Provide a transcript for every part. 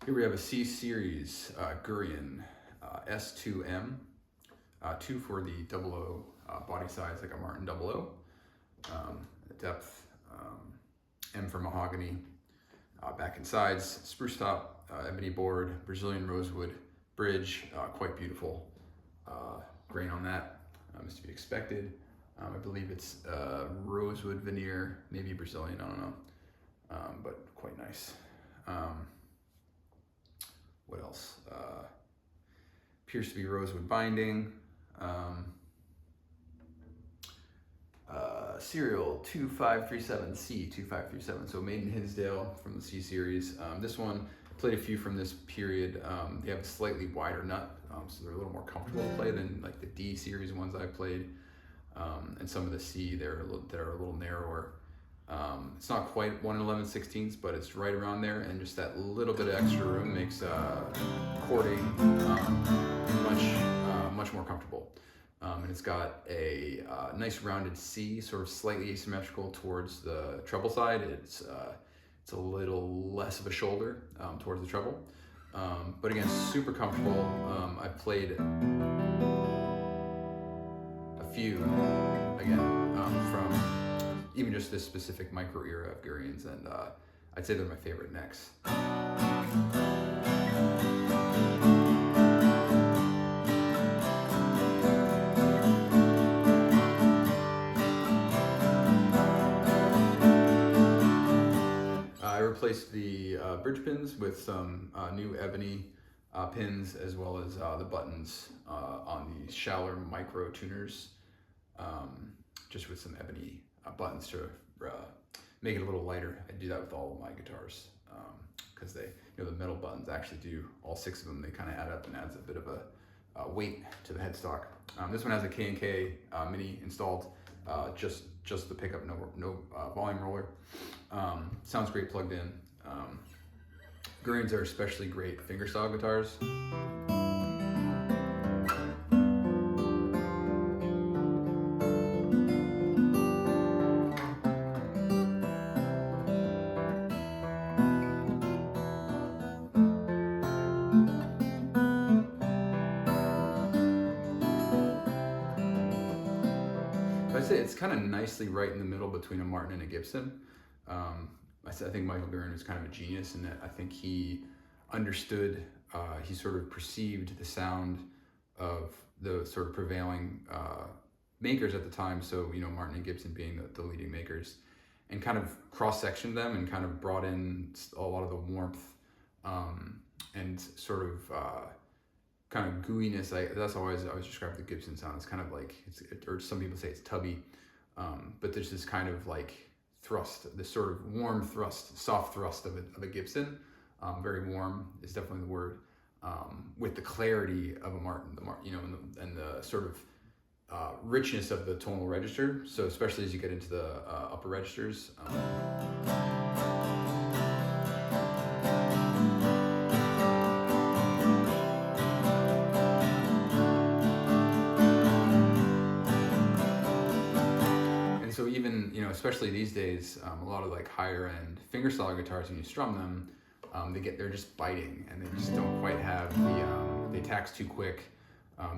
Here we have a C series Gurian S2M, 2 for the 00 body size, like a Martin 00. Depth, M for mahogany. Back and sides, spruce top, ebony board, Brazilian rosewood bridge, quite beautiful grain on that, is to be expected. I believe it's rosewood veneer, maybe Brazilian, I don't know, but quite nice. What else? Appears to be rosewood binding. Serial 2537C, 2537, so made in Hinsdale from the C series. This one, played a few from this period. They have a slightly wider nut, so they're a little more comfortable to play than like the D series ones I played. And some of the C that are a little narrower. It's not quite 1 11/16, but it's right around there, and just that little bit of extra room makes chording much more comfortable. And it's got a nice rounded C, sort of slightly asymmetrical towards the treble side. It's a little less of a shoulder towards the treble, but again, super comfortable. I've played a few again from even just this specific micro era of Gurians, and I'd say they're my favorite necks. I replaced the bridge pins with some new ebony pins, as well as the buttons on the shallower micro tuners, just with some ebony buttons to make it a little lighter. I do that with all of my guitars because they, the metal buttons actually do, all 6 of them, they kind of add up and adds a bit of a weight to the headstock. This one has a K&K Mini installed, just the pickup, no volume roller. Sounds great plugged in. Gurians are especially great fingerstyle guitars. I'd say it's kind of nicely right in the middle between a Martin and a Gibson. I think Michael Gurian was kind of a genius in that I think he understood, he sort of perceived the sound of the sort of prevailing makers at the time. So, Martin and Gibson being the leading makers, and kind of cross-sectioned them and kind of brought in a lot of the warmth and sort of kind of gooiness. That's how I always describe the Gibson sound. It's kind of like, or some people say it's tubby, but there's this kind of like thrust, this sort of warm thrust, soft thrust of a Gibson. Very warm is definitely the word, with the clarity of a Martin, and the sort of richness of the tonal register. So especially as you get into the upper registers. So even, especially these days, a lot of like higher end fingerstyle guitars, when you strum them, they're just biting, and they just don't quite have they tax too quick.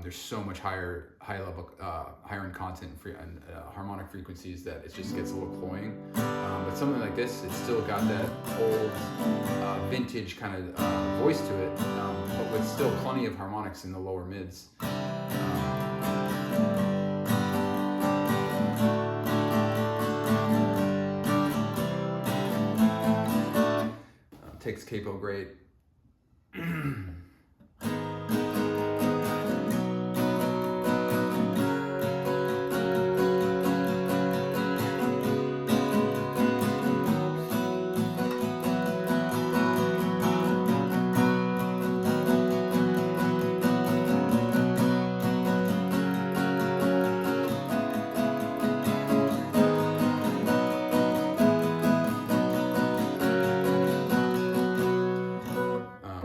There's so much higher end content and harmonic frequencies that it just gets a little cloying. But something like this, it's still got that old vintage kind of voice to it, but with still plenty of harmonics in the lower mids. Takes capo great.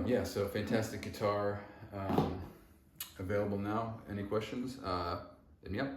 Yeah, so fantastic guitar, available now. Any questions? Hit me up.